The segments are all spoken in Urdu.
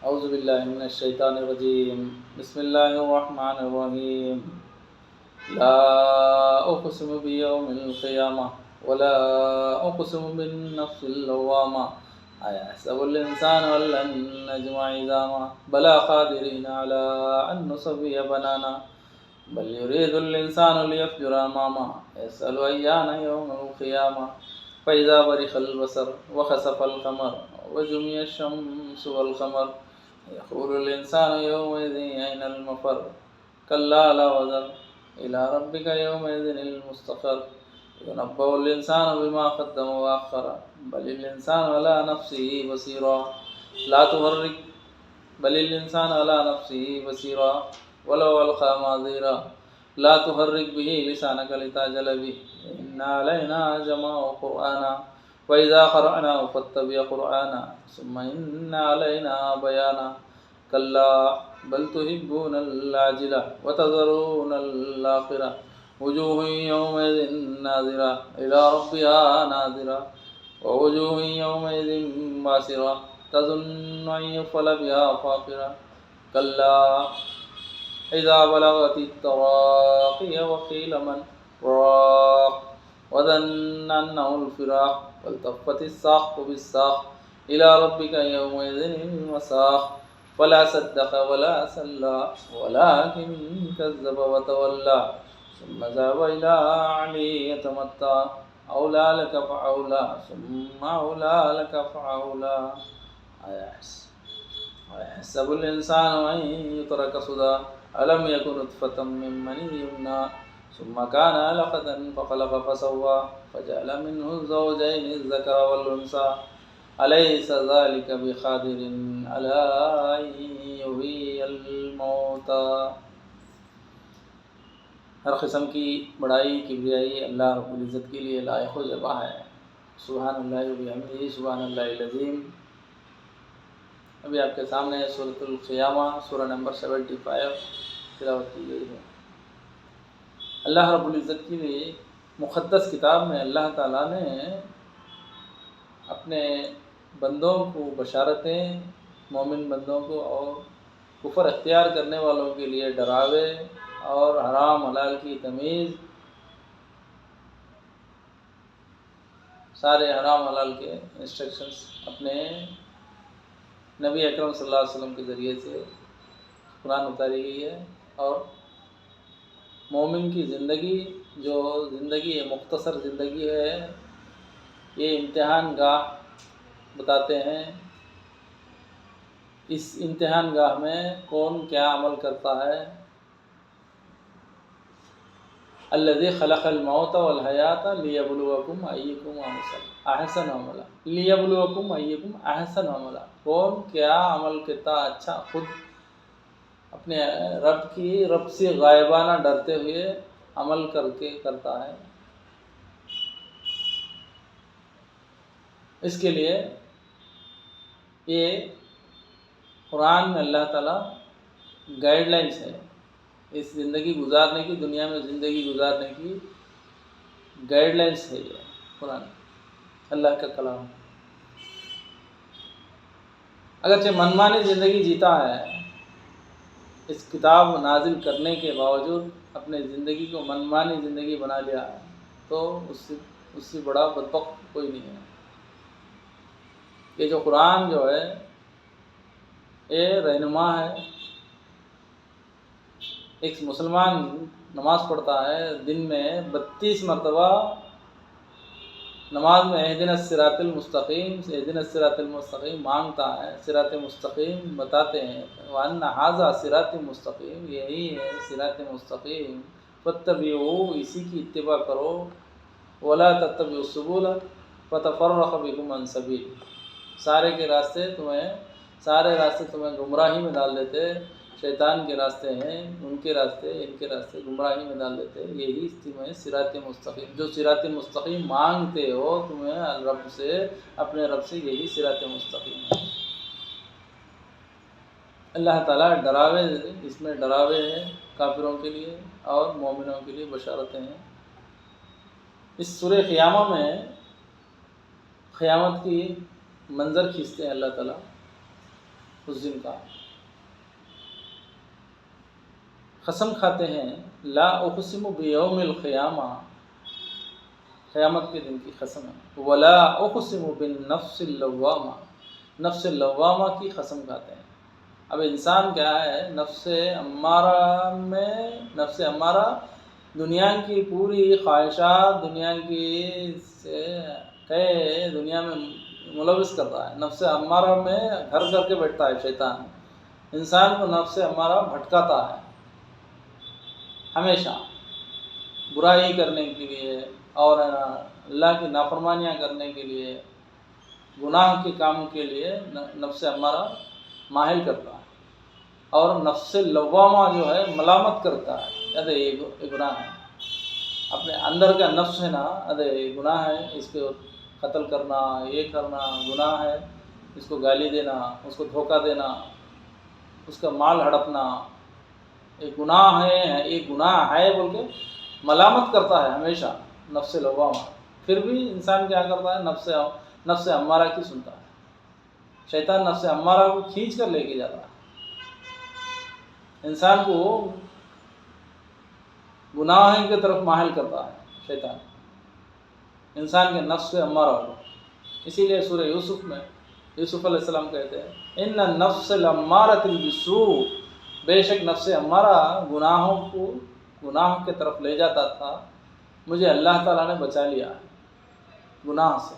اعوذ باللہ من الشیطان الرجیم بسم اللہ الرحمن الرحیم لا اقسم بیوم القیامہ ولا اقسم بالنفس اللوامہ ایحسب الانسان ان لن نجمع عظامہ بلا قادرین علی ان نسوی بنانا بل یرید الانسان لیفجر امامہ یسأل ایان یوم القیامہ فإذا برق البصر وخسف القمر وجمع الشمس والقمر يقول الإنسان يومئذ أين المفر كلا لا وزر إلى ربك يومئذ المستقر ينبأ الإنسان بما قدم وأخر بل الإنسان على نفسه بصيرا لا تحرك بل الإنسان على نفسه بصيرا ولو ألقى معذيرا لا تحرك به لسانك لتعجل به إن علينا جمعه قرآنا وإذا قرأناه فاتبع قرآنا ثم إن علينا بيانا كلا بل تحبون العاجلة وتذرون الآخرة وجوه يومئذ ناظرة إلى ربها ناظرة ووجوه يومئذ باسرة تظن أن يفعل بها فاقرة كلا إذا بلغت التراقي وقيل من راق وظن أنه الفراق والتفت الساق بالساق إلى ربك يومئذ المساق فلا صدق ولا صلى ولكن كذب وتولى ثم ذهب إلى أهله يتمطى أولى لك فأولى ثم أولى لك فأولى أيحسب الإنسان أن يترك سدى ألم يكن نطفة من مني يمنى ثم كان علقة فخلق فسوى فجعل منه الزوجين الذكر والأنثى أليس ذلك بقادر على أن يحيي الموتى۔ ہر قسم کی بڑائی کبریائی اللہ رب العزت کے لیے لائق و زیبا ہے۔ سبحان اللہ و بحمدہ سبحان اللہ العظیم۔ ابھی آپ کے سامنے سورۃ القیامہ سورہ نمبر 75 تلاوت کی گئی ہے۔ اللہ رب العزت کی مقدس کتاب میں اللہ تعالیٰ نے اپنے بندوں کو بشارتیں، مومن بندوں کو اور کفر اختیار کرنے والوں کے لیے ڈراوے اور حرام حلال کی تمیز، سارے حرام حلال کے انسٹرکشنز اپنے نبی اکرم صلی اللہ علیہ وسلم کے ذریعے سے قرآن اتاری گئی ہے۔ اور مومن کی زندگی جو زندگی ہے، مختصر زندگی ہے، یہ امتحان گاہ بتاتے ہیں۔ اس امتحان گاہ میں کون کیا عمل کرتا ہے۔ الذی خلق الموت والحیات لیبلوکم ایکم احسن عملا، لیبلوکم ایکم احسن عملا، کون کیا عمل کرتا اچھا، خود اپنے رب سے غائبانہ ڈرتے ہوئے عمل کر کے کرتا ہے۔ اس کے لیے یہ قرآن میں اللہ تعالیٰ گائیڈ لائنس ہے، اس زندگی گزارنے کی، دنیا میں زندگی گزارنے کی گائیڈ لائنس ہے یہ قرآن، اللہ کا کلام۔ اگرچہ منمانی زندگی جیتا ہے، اس کتاب نازل کرنے کے باوجود اپنے زندگی کو منمانی زندگی بنا لیا ہے، تو اس سے بڑا بدبخت کوئی نہیں ہے۔ یہ جو قرآن جو ہے یہ رہنما ہے۔ ایک مسلمان نماز پڑھتا ہے، دن میں 32 مرتبہ نماز میں اہدنا الصراط المستقیم، اہدنا الصراط المستقیم مانگتا ہے، صراط مستقیم بتاتے ہیں، وَأَنَّ هَذَا صِرَاطِ مستقیم، یہی ہے صراط مستقیم، فَاتَّبِعُوهُ، اسی کی اتباع کرو، وَلَا تَتَّبِعُوا السُّبُلَ فَتَفَرَّقَ بِكُمْ عَنْ سَبِيلِهِ، سارے راستے تمہیں گمراہی میں ڈال دیتے، شیطان کے راستے ہیں، ان کے راستے گمراہی میں ڈال دیتے، یہی تمہیں صراط مستقیم، جو صراط مستقیم مانگتے ہو تمہیں اپنے رب سے یہی صراط مستقیم ہے۔ اللہ تعالیٰ ڈراوے، اس میں ڈراوے ہیں کافروں کے لیے اور مومنوں کے لیے بشارتیں ہیں۔ اس سورہ قیامہ میں قیامت کی منظر کھینچتے ہیں اللہ تعالیٰ۔ اس دن کا قسم کھاتے ہیں لا اقسم بیوم القیامہ، قیامت کے دن کی قسم ہے، ولا اقسم بالنفس اللوامہ، نفس اللوامہ کی قسم کھاتے ہیں۔ اب انسان کیا ہے، نفس امارہ دنیا کی پوری خواہشات، دنیا میں ملوث کرتا ہے، نفس امارہ میں گھر کر کے بیٹھتا ہے شیطان، انسان کو نفس امارہ بھٹکاتا ہے ہمیشہ برائی کرنے کے لیے اور اللہ کی نافرمانیاں کرنے کے لیے، گناہ کے کام کے لیے نفس امارہ مائل کرتا ہے، اور نفس لوامہ جو ہے ملامت کرتا ہے، ارے یہ گناہ ہے، اپنے اندر کا نفس ہے نا، ارے یہ گناہ ہے، اس کو قتل کرنا، یہ کرنا گناہ ہے، اس کو گالی دینا، اس کو دھوکہ دینا، اس کا مال ہڑپنا، یہ گناہ ہے بول کے ملامت کرتا ہے ہمیشہ نفس لوامہ۔ پھر بھی انسان کیا کرتا ہے، نفس امارہ کی سنتا ہے، شیطان نفس امارہ کو کھینچ کر لے کے جاتا ہے، انسان کو گناہ کی طرف مائل کرتا ہے شیطان، انسان کے نفس امارہ کو۔ اسی لیے سورہ یوسف میں یوسف علیہ السلام کہتے ہیں ان النفس لامارۃ بالسوء، بے شک نفس امارہ گناہوں کے طرف لے جاتا تھا، مجھے اللہ تعالیٰ نے بچا لیا ہے گناہ سے۔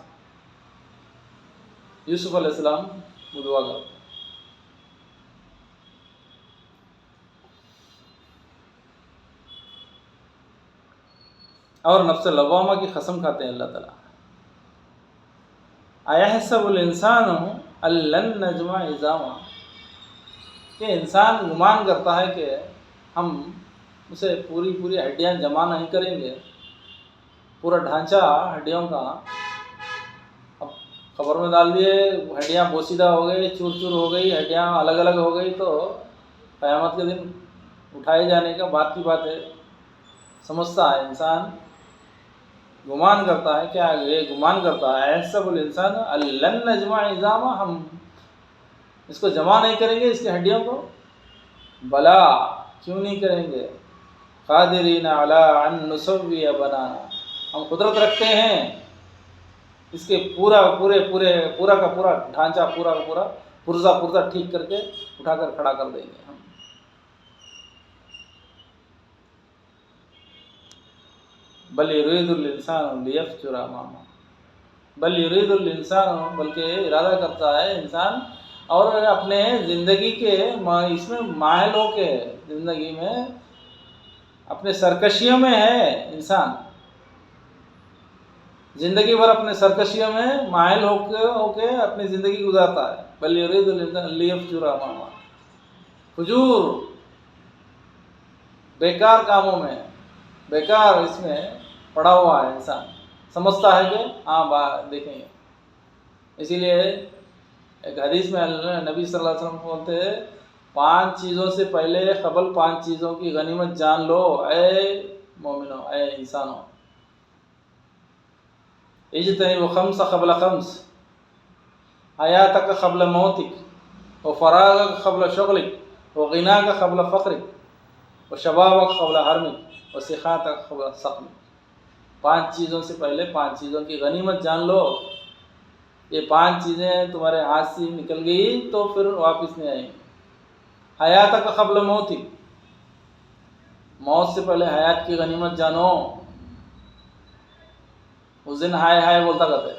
یوسف علیہ السلام وہ دعا کرتے ہیں۔ اور نفس لوامہ کی قسم کھاتے ہیں اللہ تعالیٰ، ایحسب الانسان ان لن نجمع عظامہ، کہ انسان گمان کرتا ہے کہ ہم اسے پوری ہڈیاں جمع نہیں کریں گے، پورا ڈھانچہ ہڈیوں کا اب قبر میں ڈال دیے، ہڈیاں بوسیدہ ہو گئی، چور چور ہو گئی، ہڈیاں الگ الگ ہو گئی، تو قیامت کے دن اٹھائے جانے کا بات کی بات ہے، سمجھتا ہے انسان، گمان کرتا ہے، کیا یہ گمان کرتا ہے ایحسب الانسان ان لن نجمع عظامہ، ہم اس کو جمع نہیں کریں گے، اس کی ہڈیوں کو، بلا کیوں نہیں کریں گے، قادرین علی ان نسوی بنانا، ہم قدرت رکھتے ہیں اس کے پورا کا پورا ڈھانچہ، پورا کا پورا پرزا ٹھیک کر کے اٹھا کر کھڑا کر دیں گے ہم۔ بل یرید الانسان لیفجر امامہ، بل یرید الانسان، بلکہ ارادہ کرتا ہے انسان، اور اپنے زندگی کے اس میں مائل ہو کے، زندگی میں اپنے سرکشیوں میں ہے انسان، زندگی بھر اپنے سرکشیوں میں مائل ہو کے اپنی زندگی گزارتا ہے۔ بل یرید الانسان لیفجر امامہ، فجور، بیکار کاموں میں، بیکار اس میں پڑا ہوا ہے انسان، سمجھتا ہے کہ ہاں دیکھیں گے۔ اسی لیے ایک حدیث میں نبی صلی اللہ علیہ وسلم بولتے ہیں 5 چیزوں سے پہلے قبل 5 چیزوں کی غنیمت جان لو اے مومنو، اے انسانوں، اجتنبوا 5 قبل 5، حیاتک قبل موتک، وفراغک قبل شغلک، وغناک قبل فقرک، وشبابک قبل حرمک، وصحتک قبل سقمک۔ 5 چیزوں سے پہلے 5 چیزوں کی غنیمت جان لو، یہ 5 چیزیں تمہارے ہاتھ سے نکل گئی تو پھر واپس نہیں آئیں گی۔ حیاتک قبل موتک، موت سے پہلے حیات کی غنیمت جانو۔ اس دن ہائے ہائے بولتا کرتے،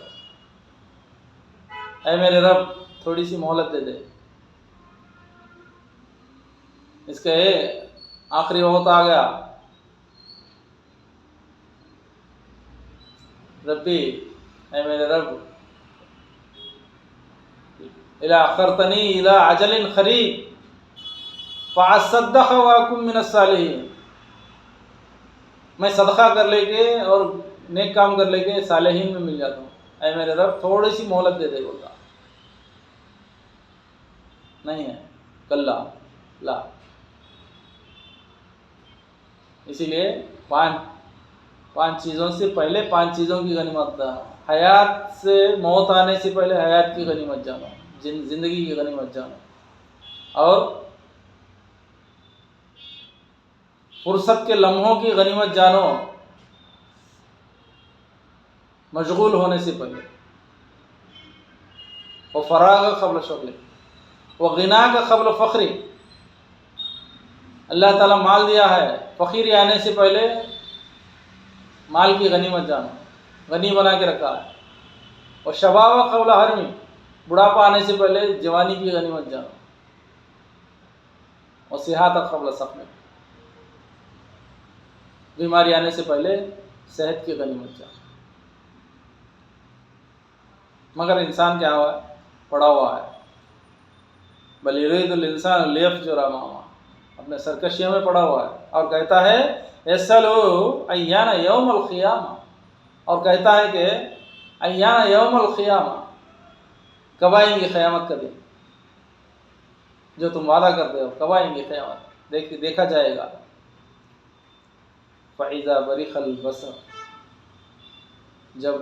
اے میرے رب تھوڑی سی مہلت دے دے، اس کا آخری وقت آ گیا، ربی اے میرے رب الا اخرتنی الی اجل قریب فاصدق واکن من الصالحین، میں صدقہ کر لے کے اور نیک کام کر لے کے صالحین میں مل جاتا ہوں، اے میرے رب تھوڑی سی مہلت دے دے، بولتا نہیں ہے، کلا لا۔ اسی لیے 5 چیزوں سے پہلے 5 چیزوں کی غنیمت تھا، حیات سے موت آنے سے پہلے حیات کی غنیمت جانو، زندگی کی غنیمت جانو، اور فرصت کے لمحوں کی غنیمت جانو، مشغول ہونے سے پہلے، وہ فراغ قبل شغل، وہ غنا کا قبل فخری۔ اللہ تعالیٰ مال دیا ہے، فقیری آنے سے پہلے مال کی غنیمت جانو، غنی بنا کے رکھا ہے۔ اور شباب قبل حرمی، بڑھاپا آنے سے پہلے جوانی کی غنیمت جانو۔ اور صحت قبل سقم، بیماری آنے سے پہلے صحت کی غنیمت جانو۔ مگر انسان کیا ہوا ہے؟ پڑا ہوا ہے، بل یرید الانسان لیفجر امامہ، اپنے سرکشیوں میں پڑا ہوا ہے، اور کہتا ہے یسألو ایان یوم القیامہ، اور کہتا ہے کہ ایان یوم القیامہ، کب آئیں گی قیامت کا دن؟ جو تم وعدہ کرتے ہو کب آئیں گی قیامت؟ دیکھا جائے گا۔ فَإِذَا بَرِقَ الْبَصَرُ، جب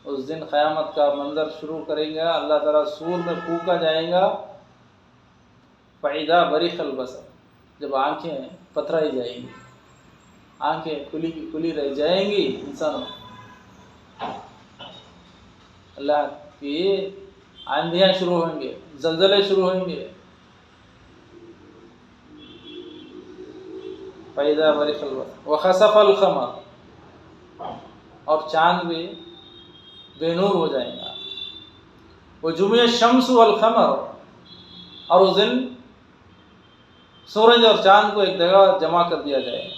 اس دن قیامت کا منظر شروع کریں گا، اللہ تعالیٰ سور میں پھونکا جائے گا۔ فَإِذَا بَرِقَ الْبَصَرُ، جب آنکھیں پتھرائی جائیں گی، آنکھیں کھلی کی کھلی رہ جائیں گی انسانوں، اللہ کی آندھیاں شروع ہوں گے، زلزلے شروع ہوں گے۔ فَإِذَا بَرِقَ الْبَصَرُ وَخَسَفَ الْقَمَرُ، اور چاند بھی بے نور ہو جائے گا۔ وَجُمِعَ الشَّمْسُ وَالْقَمَرُ، اور اس دن سورج اور چاند کو ایک جگہ جمع کر دیا جائے گا۔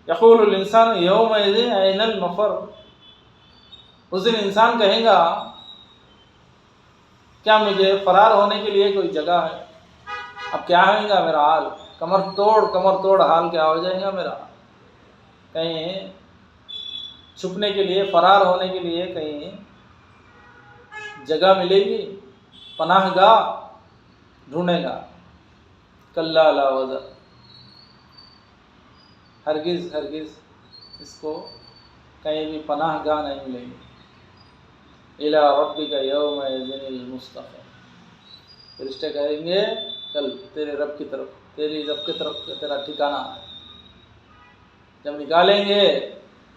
یقول الانسان یومئذ این المفر، اس دن انسان کہے گا کیا مجھے فرار ہونے کے لیے کوئی جگہ ہے؟ اب کیا ہوئے گا میرا حال؟ کمر توڑ حال کیا ہو جائے گا میرا؟ کہیں چھپنے کے لیے، فرار ہونے کے لیے کہیں جگہ ملے گی؟ پناہ گاہ ڈھونڈے گا۔ کلا لا وزر، ہرگز اس کو کہیں بھی پناہ گاہ نہیں ملے گی۔ الی ربک یومئذ المستقر، فرشتے کہیں گے کل تیرے رب کی طرف تیرا ٹھکانہ ہے۔ جب نکالیں گے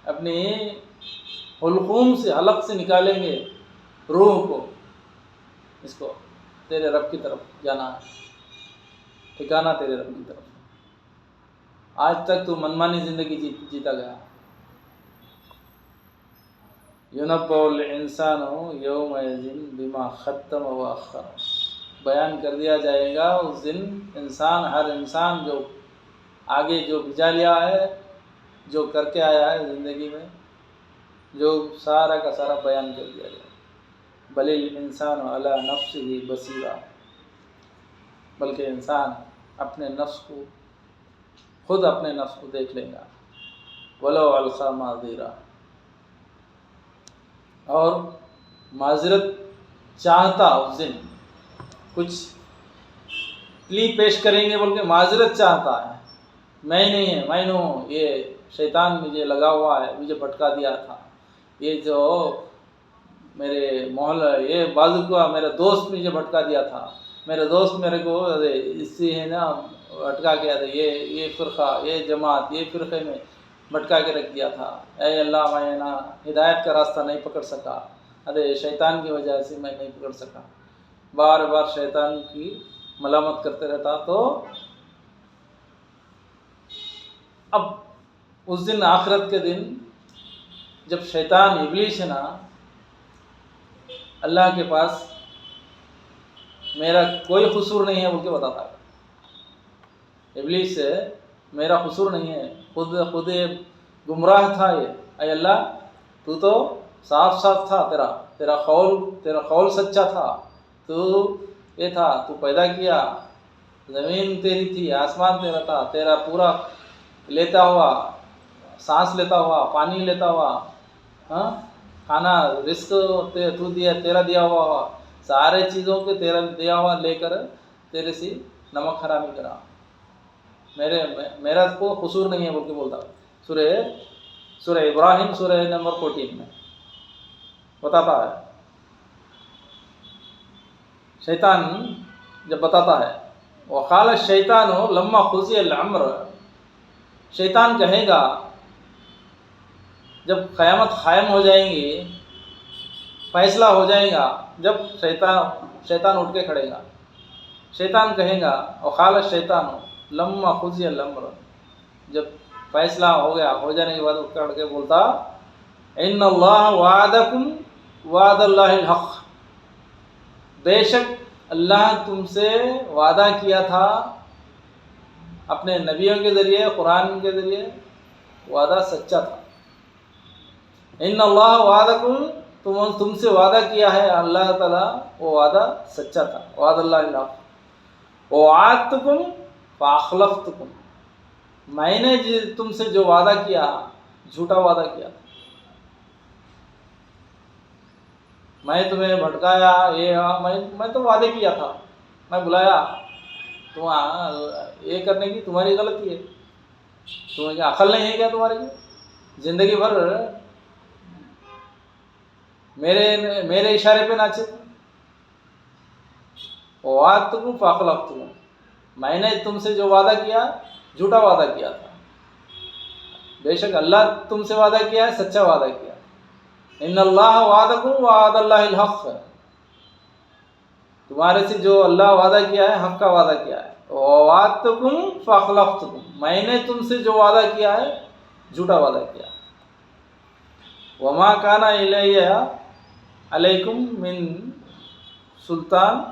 اپنی حلقوم سے، حلق سے نکالیں گے روح کو، اس کو تیرے رب کی طرف جانا ہے، ٹھکانہ تیرے رب کی طرف۔ آج تک تو منمانی زندگی جیتا گیا۔ یُنَبَّأُ الْإِنسَانُ یَوْمَئِذٍ بِمَا قَدَّمَ وَأَخَّرَ، بیان کر دیا جائے گا اس دن ہر انسان جو آگے جو بھیجا لیا ہے، جو کر کے آیا ہے زندگی میں، جو سارا کا سارا بیان کر دیا جائے گا۔ بل الانسان علی نفسہ بصیرہ، بلکہ انسان اپنے نفس کو دیکھ لے گا۔ ولو القی معذرہ، اور معذرت چاہتا اس دن، کچھ پلی پیش کریں گے بلکہ معذرت چاہتا ہے، میں نہیں ہے، میں ہوں، یہ شیطان مجھے لگا ہوا ہے، مجھے بھٹکا دیا تھا، یہ جو میرے محلہ، یہ بازو کا میرا دوست مجھے بھٹکا دیا تھا، میرا دوست میرے کو اس سے ہے نا بھٹکا گیا تھا، یہ فرقہ، یہ جماعت، یہ فرقے میں بھٹکا کے رکھ دیا تھا۔ اے اللہ، میں نا ہدایت کا راستہ نہیں پکڑ سکا، شیطان کی وجہ سے میں نہیں پکڑ سکا، بار بار شیطان کی ملامت کرتے رہتا۔ تو اب اس دن، آخرت کے دن، جب شیطان ابلیس ہے نا اللہ کے پاس میرا کوئی قصور نہیں ہے بول کے بتاتا ہے، ابلیس سے میرا قصور نہیں ہے، خود گمراہ تھا یہ، اے اللہ تو صاف تھا، تیرا قول سچا تھا، تو یہ تھا، تو پیدا کیا، زمین تیری تھی، آسمان تیرا تھا، تیرا پورا لیتا ہوا، سانس لیتا ہوا، پانی لیتا ہوا، کھانا رزق تو تیرا دیا ہوا، سارے چیزوں کے تیرا دیا ہوا لے کر تیرے سے نمک حرامی کرا، میرا کو قصور نہیں ہے بول کے بولتا۔ سورہ ابراہیم، سورہ نمبر 14 میں بتاتا ہے شیطان جب بتاتا ہے وقال الشیطان لما قضی الامر، شیطان کہے گا جب قیامت قائم ہو جائیں گی، فیصلہ ہو جائے گا، جب شیطان اٹھ کے کھڑے گا، شیطان کہے گا وقال الشیطان لما قضی الامر، جب فیصلہ ہو گیا، ہو جانے کے بعد اٹھ کر کے بولتا ان اللہ وعدکم وعد اللہ الحق، بے شک اللہ تم سے وعدہ کیا تھا اپنے نبیوں کے ذریعے، قرآن کے ذریعے، وعدہ سچا تھا. ان اللہ وعدکم، تم سے وعدہ کیا ہے اللہ تعالیٰ، وہ وعدہ سچا تھا، وعد اللہ الحق. وعدتکم فاخلفتکم، میں نے تم سے جو وعدہ کیا جھوٹا وعدہ کیا تھا، میں تمہیں بھٹکایا، میں تو وعدے کیا تھا، میں بلایا، تم یہ کرنے کی تمہاری غلطی ہے، تمہیں کیا عقل نہیں ہے کیا تمہاری؟ زندگی بھر میرے اشارے پہ ناچے. وعدتکم فاخلفتکم، میں نے تم سے جو وعدہ کیا جھوٹا وعدہ کیا تھا، بے شک اللہ تم سے وعدہ کیا ہے سچا وعدہ کیا. ان اللہ وعدکم وعد اللہ الحق، تمہارے سے جو اللہ وعدہ کیا ہے حق کا وعدہ کیا ہے. وعدتکم فاخلفتکم، میں نے تم سے جو وعدہ کیا ہے جھوٹا وعدہ کیا. وما کان الی علیکم من سلطان،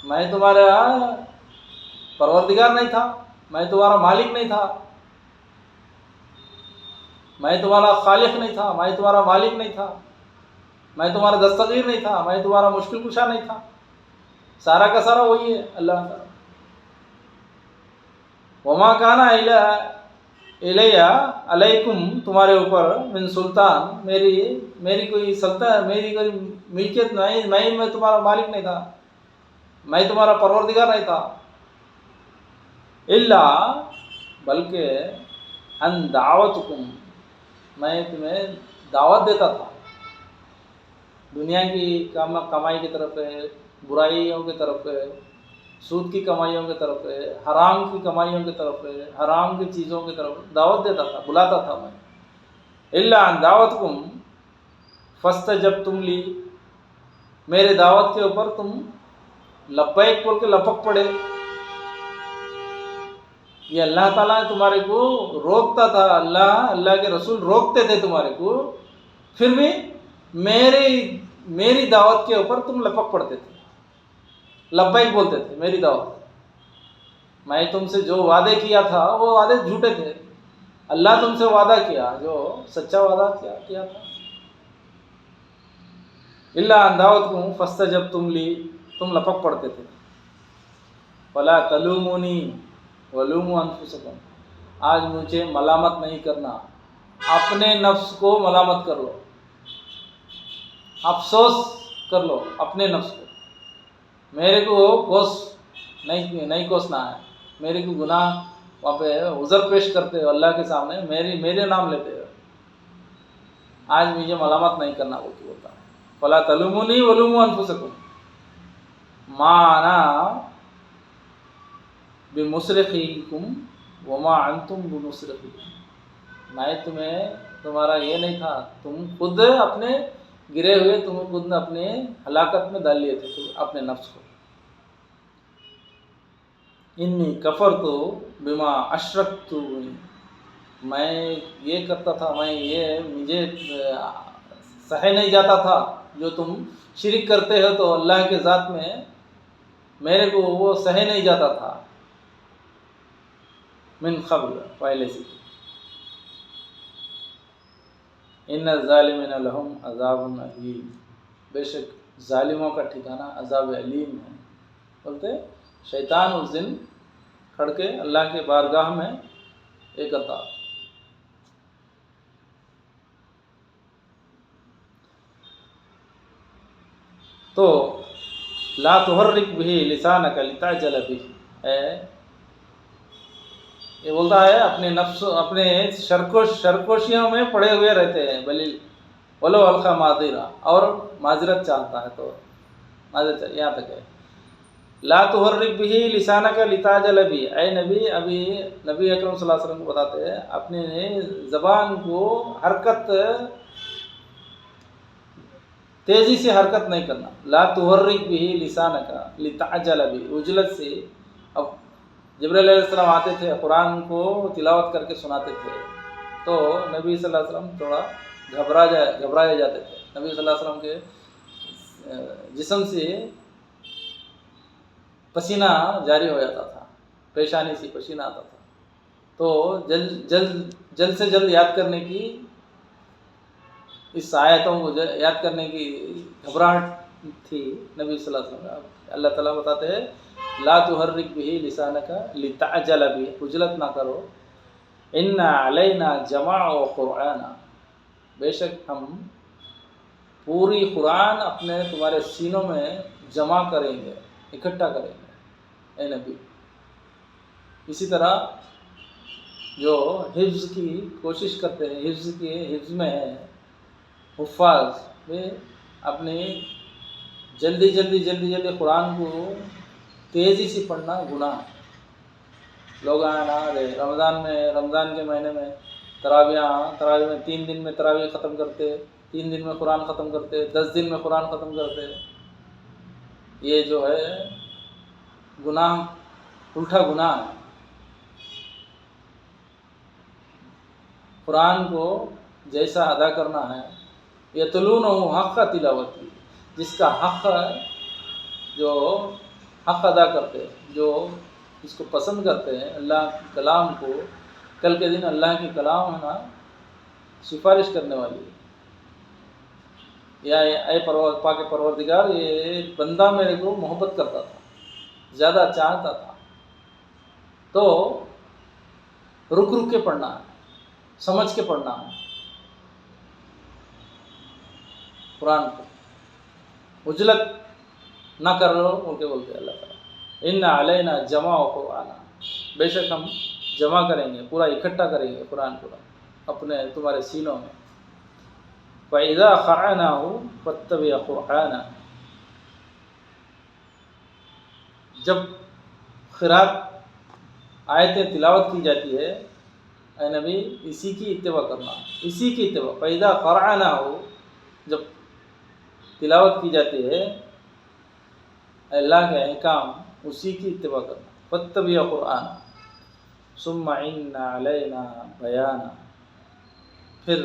میں تمہارا پروردگار نہیں تھا، میں تمہارا مالک نہیں تھا، میں تمہارا خالق نہیں تھا، میں تمہارا مالک نہیں تھا، میں تمہارا دستگیر نہیں تھا، میں تمہارا مشکل کشا نہیں تھا. سارا کا سارا وہی ہے اللہ تعالیٰ. وما کان الی علیکم، تمہارے اوپر من سلطان، میری کوئی سلطنت، میری کوئی ملکیت نہیں، میں تمہارا مالک نہیں تھا، میں تمہارا پروردگار نہیں تھا. الا، بلکہ ان دعوتکم، میں تمہیں دعوت دیتا تھا دنیا کی کمائی کی طرف ہے، برائیوں کی طرف ہے، سود کی کمائیوں کی طرف ہے، حرام کی کمائیوں کی طرف ہے، حرام کی چیزوں کی طرف دعوت دیتا تھا، بلاتا تھا میں. الا ان دعوتکم فاستجبتم لی، میرے دعوت کے اوپر تم لبیک بول کے لپک پڑے. یہ اللہ تعالیٰ تمہارے کو روکتا تھا، اللہ کے رسول روکتے تھے تمہارے کو، پھر بھی میری دعوت کے اوپر تم لپک پڑتے تھے، لبیک بولتے تھے میری دعوت. میں تم سے جو وعدے کیا تھا وہ وعدے جھوٹے تھے، اللہ تم سے وعدہ کیا جو سچا وعدہ کیا تھا. الا ان دعوتکم فاستجبتم لی، تم لپک پڑتے تھے. فلا تلومونی ولوموا انفسکم، آج مجھے ملامت نہیں کرنا، اپنے نفس کو ملامت کر لو، افسوس کر لو اپنے نفس کو. میرے کو نہیں کوسنا ہے، میرے کو گناہ وہاں پہ عذر پیش کرتے ہو اللہ کے سامنے، میرے نام لیتے ہو، آج مجھے ملامت نہیں کرنا وہ تو ہوتا ہے. فلا تلومونی ولوموا انفسکم ما انا بمصرخکم وما انتم بمصرخی، میں تمہارا یہ نہیں تھا، تم خود اپنے گرے ہوئے، تم خود اپنے ہلاکت میں ڈال لیے تھے اپنے نفس کو. انی کفرت بما اشرکتمونی، میں یہ کرتا تھا، مجھے سہہ نہیں جاتا تھا جو تم شرک کرتے ہو تو اللہ کے ذات میں، میرے کو وہ سہہ نہیں جاتا تھا. من قبل، پہلے سے. ان الظالمین لہم عذاب علیم، بے شک ظالموں کا ٹھکانہ عذاب علیم ہے. بولتے شیطان اس دن کھڑ کے اللہ کے بارگاہ میں یہ کرتا. تو لا تحرک بہ لسانک لتعجل بہ، یہ بولتا ہے اپنے نفس، اپنے سرکوشیوں میں پڑے ہوئے رہتے ہیں، ولو القا معذرہ، اور معذرت چاہتا ہے تو یہاں تک ہے لا تحرک به لسانک لتعجل به، اے نبی، ابھی نبی اکرم صلی اللہ علیہ وسلم کو بتاتے ہیں اپنے زبان کو حرکت تیزی سے حرکت نہیں کرنا. لا تحرک به لسانک لتعجل به، عجلت سے. اب جبرائیل علیہ السلام آتے تھے قرآن کو تلاوت کر کے سناتے تھے تو نبی صلی اللہ علیہ وسلم تھوڑا گھبرائے جاتے تھے. نبی صلی اللہ علیہ وسلم کے جسم سے پسینہ جاری ہو جاتا تھا، پیشانی سے پسینہ آتا تھا. تو جلد سے جلد یاد کرنے کی، اس آیتوں کو یاد کرنے کی گھبراہٹ تھی نبی صلی اللہ علیہ وسلم. اللہ تعالیٰ بتاتے ہیں لا تحرک به لسانک لتعجل به، عجلت نہ کرو. ان علینا جمع و قرآن، بے شک ہم پوری قرآن اپنے تمہارے سینوں میں جمع کریں گے، اکٹھا کریں گے اے نبی. اسی طرح جو حفظ کی کوشش کرتے ہیں، حفظ میں ہے حفاظ میں اپنی جلدی قرآن کو تیزی سے پڑھنا گناہ ہے. لوگ رمضان کے مہینے میں تراویح میں 3 دن میں تراویح ختم کرتے، 3 دن میں قرآن ختم کرتے، 10 دن میں قرآن ختم کرتے. یہ جو ہے گناہ، الٹا گناہ ہے. قرآن کو جیسا ادا کرنا ہے، یتلونہ حق تلاوتی، جس کا حق جو حق ادا کرتے، جو اس کو پسند کرتے ہیں اللہ کے کلام کو. کل کے دن اللہ کی کلام ہے نا سفارش کرنے والی ہے. یا اے پاک پروردگار، یہ بندہ میرے کو محبت کرتا تھا، زیادہ چاہتا تھا. تو رک کے پڑھنا ہے، سمجھ کے پڑھنا ہے قرآن کو. عجلت نہ کر لو بولتے اللہ تعالیٰ. ان علینا جمع و قرآن، بے شک ہم جمع کریں گے، پورا اکٹھا کریں گے قرآن کو اپنے تمہارے سینوں میں. فَإِذَا قَرَأْنَاهُ فَاتَّبِعْ قُرْآنَهُ، جب قرات آیتیں تلاوت کی جاتی ہے اے نبی، اسی کی اتباع کرنا، اسی کی اتباع. فَإِذَا قَرَأْنَاهُ، جب تلاوت کی جاتی ہے اللہ کے احکام، اسی کی اتباع کرنا. فَاتَّبِعْ قُرْآنَهُ ثُمَّ إِنَّ عَلَيْنَا بَيَانَهُ، پھر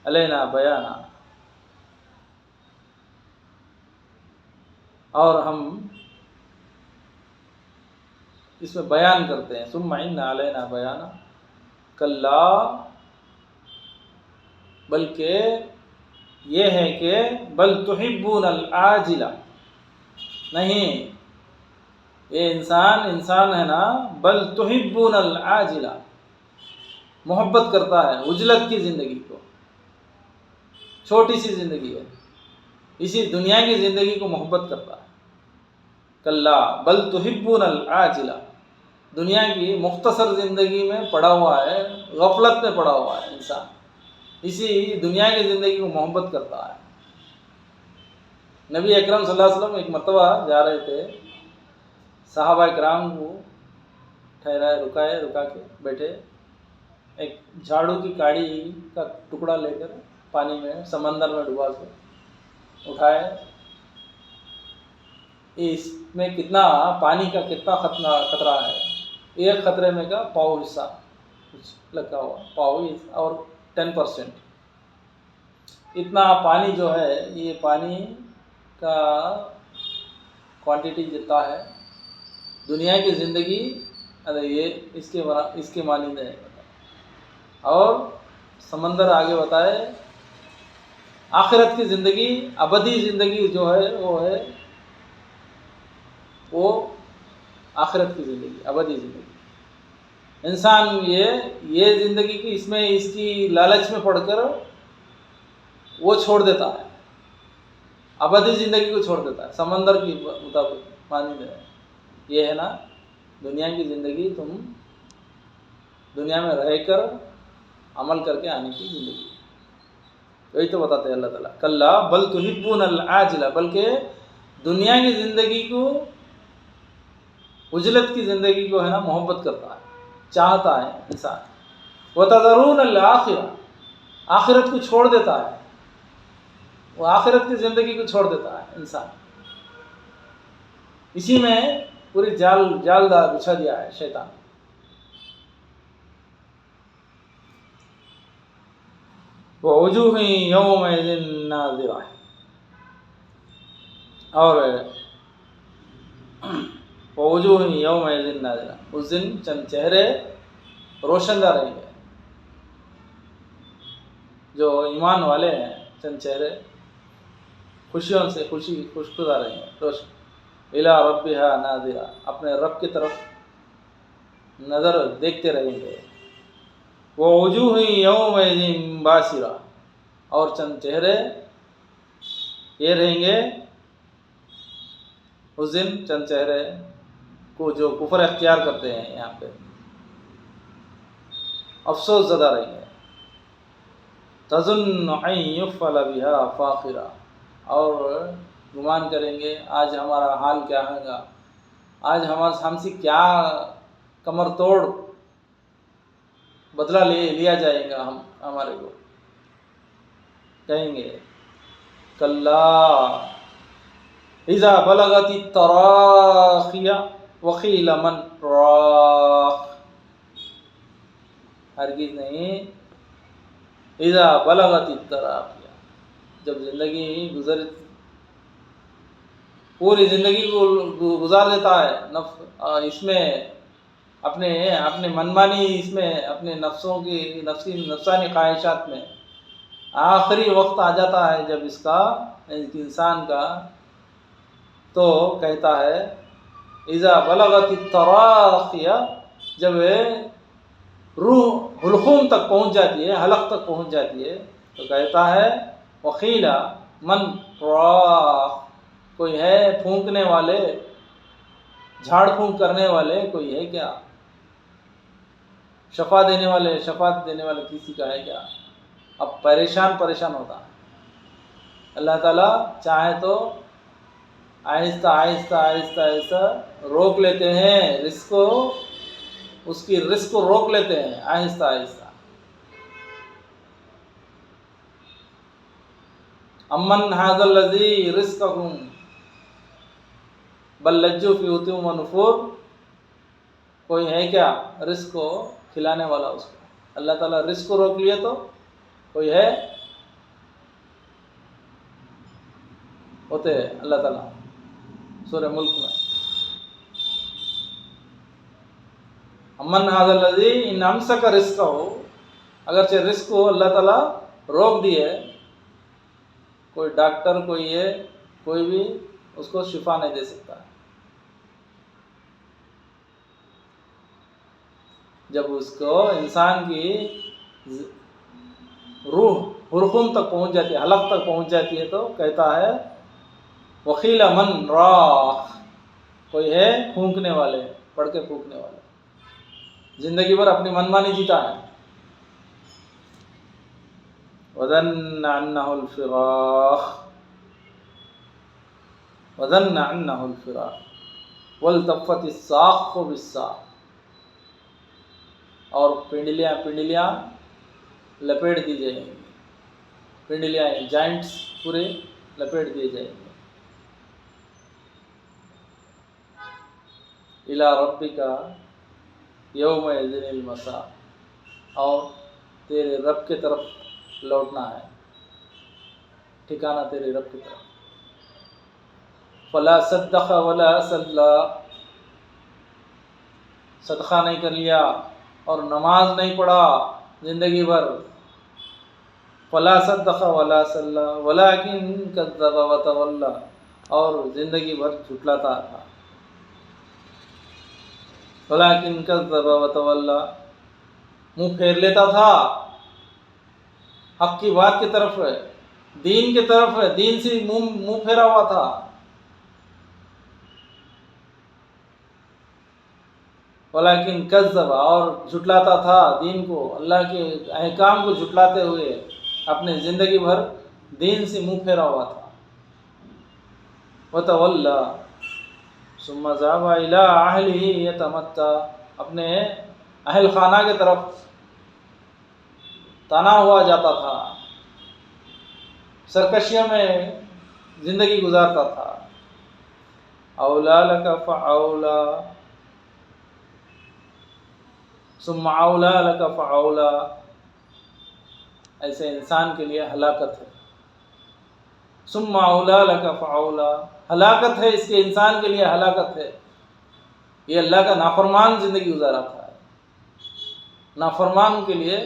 علینا بیانہ، اور ہم اس میں بیان کرتے ہیں. ثم ان علینا بیانہ، کلا، بلکہ یہ ہے کہ بل تحبون العاجلہ، نہیں، یہ انسان ہے نا، بل تحبون العاجلہ، محبت کرتا ہے عجلت کی زندگی کو. چھوٹی سی زندگی ہے، اسی دنیا کی زندگی کو محبت کرتا ہے. کلا بل تحبون العاجلہ، دنیا کی مختصر زندگی میں پڑا ہوا ہے، غفلت میں پڑا ہوا ہے انسان، اسی دنیا کی زندگی کو محبت کرتا ہے. نبی اکرم صلی اللہ علیہ وسلم ایک مرتبہ جا رہے تھے، صحابہ کرام کو رکا کے بیٹھے، ایک جھاڑو کی کاڑی کا ٹکڑا لے کر پانی میں، سمندر میں ڈبا کے اٹھائے. اس میں کتنا پانی کا کتنا خطرہ ہے، ایک خطرے میں کا پاؤ حصہ لگا ہوا، پاؤ اور 10%، اتنا پانی جو ہے، یہ پانی کا کوانٹٹی جتنا ہے دنیا کی زندگی، یہ اس کے مانند ہے. اور سمندر آگے بتائے آخرت کی زندگی، ابدی زندگی جو ہے وہ آخرت کی زندگی، ابدی زندگی. انسان یہ زندگی کی اس کی لالچ میں پڑھ کر وہ چھوڑ دیتا ہے، ابدی زندگی کو چھوڑ دیتا ہے. سمندر کی مطابق مانند ہے یہ ہے نا دنیا کی زندگی، تم دنیا میں رہ کر عمل کر کے آنے کی زندگی. وہی تو بتاتے ہیں اللہ تعالیٰ، کلا بل تحبون العاجلہ، بلکہ دنیا کی زندگی کو، عجلت کی زندگی کو ہے نا محبت کرتا ہے، چاہتا ہے انسان. وتذرون الآخرہ، آخرت کو چھوڑ دیتا ہے، وہ آخرت کی زندگی کو چھوڑ دیتا ہے انسان. اسی میں پوری جال بچھا دیا ہے شیطان. ووجوہ یومئذ ناظرہ، اور ووجوہ یومئذ ناظرہ، اس دن چند چہرے روشندہ رہیں گے. جو ایمان والے ہیں چند چہرے خوشیوں سے خوشخدا رہیں گے، روشن. الی ربہا ناظرہ، اپنے رب کی طرف نظر دیکھتے رہیں گے. ووجوہ یومئذ باسرہ، اور چند چہرے یہ رہیں گے اس دن، چند چہرے کو جو کفر اختیار کرتے ہیں یہاں پہ افسوس زدہ رہیں گے. تظن ان یفعل بہا فاقرہ، اور گمان کریں گے آج ہمارا حال کیا ہوگا، آج ہم سے کیا کمر توڑ بدلہ لیا جائے گا ہمارے کو. کہیں گے کلا اذا بلغت التراقی وقیل من راق، ہرگز نہیں. اذا بلغت التراقی، جب زندگی پوری زندگی کو گزار دیتا ہے اس میں اپنے منمانی، اس میں اپنے نفسانی خواہشات میں، آخری وقت آ جاتا ہے جب اس کا انسان کا، تو کہتا ہے اذا بلغت التراقی، جب روح حلقوم تک پہنچ جاتی ہے، حلق تک پہنچ جاتی ہے، تو کہتا ہے وقیل من راق، کوئی ہے پھونکنے والے، جھاڑ پھونک کرنے والے کوئی ہے کیا، شفاعت دینے والے کسی کا ہے کیا. اب پریشان ہوتا ہے. اللہ تعالیٰ چاہے تو آہستہ روک لیتے ہیں رزق کو، اس کی رزق کو روک لیتے ہیں آہستہ. امن ھذا الذی رزقکم بل لجوا فی عتو ونفور، کوئی ہے کیا رزق کو کھلانے والا اس کو. اللہ تعالیٰ رزق کو روک لیے تو کوئی ہے، ہوتے اللہ تعالیٰ سورہ ملک میں. امن ھذا الذی ان امسک رزقہ، اگرچہ رزق کو اللہ تعالیٰ روک دیے، کوئی ڈاکٹر کوئی بھی اس کو شفا نہیں دے سکتا. جب اس کو انسان کی روح حلقوم تک پہنچ جاتی ہے، حلق تک پہنچ جاتی ہے، تو کہتا ہے وقیل من راق، کوئی ہے پھونکنے والے، پڑھ کے پھونکنے والے. زندگی بھر اپنی منمانی جیتا ہے. وظن انہ الفراق والتفت الساق بالساق، اور پنڈلیاں لپیٹ دی جائیں گی. پنڈلیاں جائنٹس پورے لپیٹ دیے جائیں گے. الی ربک یومئذ المساق، اور تیرے رب کی طرف لوٹنا ہے، ٹھکانہ تیرے رب کی طرف. فلا صدق ولا صلی، صدقہ نہیں کر لیا اور نماز نہیں پڑھا زندگی بھر. فلا صدق ولا صلی ولکن کذب وتولی، اور زندگی بھر جھٹلاتا تھا. ولکن کذب وتولی، منہ پھیر لیتا تھا حق کی بات کی طرف، دین کی طرف، دین سے منہ پھیرا ہوا تھا. ولیکن کذب، اور جھٹلاتا تھا دین کو، اللہ کے احکام کو جھٹلاتے ہوئے. اپنے زندگی بھر دین سے منہ پھیرا ہوا تھا. وتولى ثم ذهب الى اهله يتمتع، اپنے اہل خانہ کی طرف تانا ہوا جاتا تھا، سرکشیوں میں زندگی گزارتا تھا. اولا لك فاولا ثم اولا لك فاولا، ایسے انسان کے لیے ہلاکت ہے. ثم اولا لك فاولا، ہلاکت ہے اس کے انسان کے لیے ہلاکت ہے. یہ اللہ کا نافرمان زندگی گزارا تھا. نافرمان کے لیے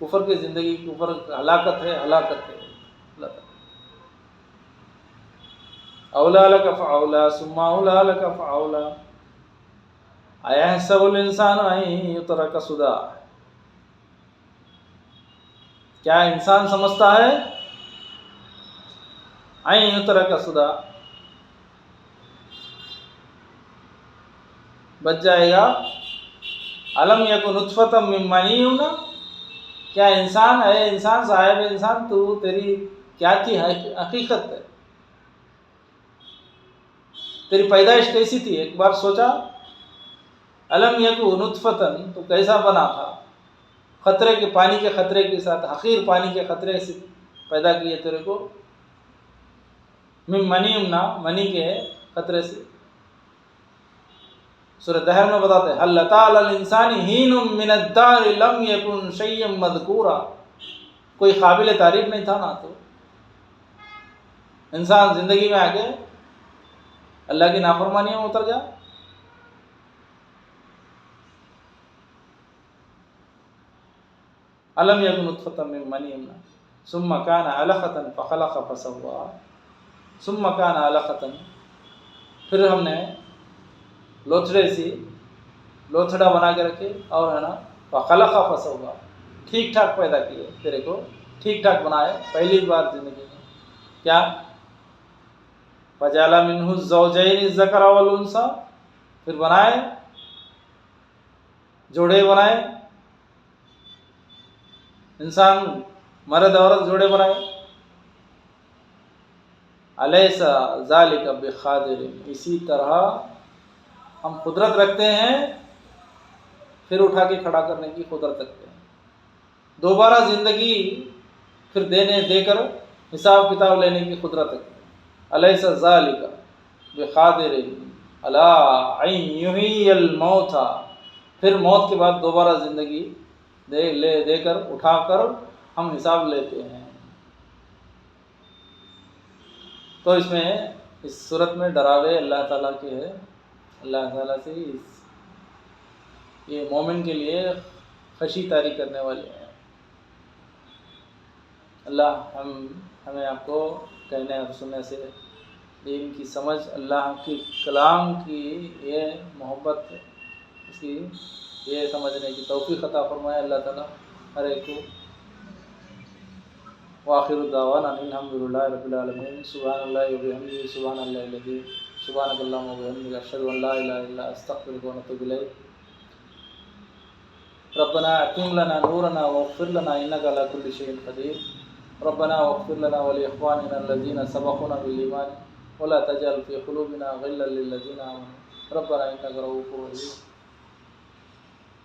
کفر کی زندگی، کفر ہلاکت ہے، ہلاکت ہے. اولا لك فاولا ثم اولا لك فاولا ایحسب الانسان ان یترک سدی، کیا انسان سمجھتا ہے ان یترک سدی، بچ جائے گا. الم یکن نطفۃ من منی یمنی، کیا انسان ہے، انسان صاحب انسان تو تیری کیا تھی حقیقت ہے، تیری پیدائش کیسی تھی، ایک بار سوچا. الم یکن نطفۃ، تو کیسا بنا تھا، خطرے کے پانی کے خطرے کے ساتھ، حقیر پانی کے خطرے سے پیدا کیے تیرے کو. من منی یمنی، منی کے خطرے سے. سورہ دہر میں بتاتے ہیں هل اتى على الانسان حين من الدهر لم يكن شيئا مذكورا، کوئی قابل تعریف نہیں تھا نا. تو انسان زندگی میں آگے اللہ کی نافرمانیوں میں اتر گیا. الم یکن نطفۃ من منی یمنی ثم كان علقۃ فخلق فسوى ثم كان علقۃ، پھر ہم نے لوتھڑے سے لوتھڑا بنا کے رکھے اور ہے نا فخلق فسوى، ٹھیک ٹھاک پیدا کیے، تیرے کو ٹھیک ٹھاک بنائے. پہلی بار زندگی میں کیا فجعل منه الزوجين الذكر والانثى، پھر بنائے جوڑے بنائے، انسان مرد عورت جوڑے بنائے. الیس ذلک بقادر، اسی طرح ہم قدرت رکھتے ہیں، پھر اٹھا کے کھڑا کرنے کی قدرت رکھتے ہیں، دوبارہ زندگی پھر دے کر حساب کتاب لینے کی قدرت رکھتے ہیں. الیس ذلک بقادر الی ان یحیی الموتى، پھر موت کے بعد دوبارہ زندگی دے کر اٹھا کر ہم حساب لیتے ہیں. تو اس میں اس صورت میں ڈراوے اللہ تعالیٰ کے ہے، اللہ تعالیٰ سے یہ مومن کے لیے خشی طاری کرنے والے ہیں. اللہ ہمیں آپ کو کہنے اور سننے سے دین کی سمجھ، اللہ کی کلام کی یہ محبت، اس کی یہ سمجھنے کی توفیق عطا فرمائے اللہ تعالیٰ ہر ایک کو. وآخر دعوانا الحمد للہ رب العالمین. سبحان اللہ وبحمدہ، سبحان اللہ العظیم، سبحانک اللہم وبحمدک، اشہد ان لا الہ الا انت، استغفرک واتوب الیک. ربنا اتم لنا نورنا واغفر لنا انک علی کل شیء قدیر. ربنا واغفر لنا ولاخواننا الذین سبقونا بالایمان ولا تجعل فی قلوبنا غلا للذین آمنوا ربنا انک رؤوف رحیم.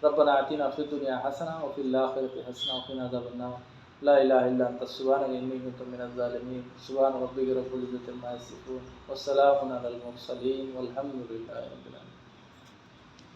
ربنا آتنا فی الدنیا حسنہ وفی الآخرۃ حسنہ وقنا عذاب النار. لا الہ الا انت سبحانک انی کنت من الظالمین. سبحان ربک رب العزۃ عما یصفون والسلام علی المرسلین والحمد للہ رب العالمین.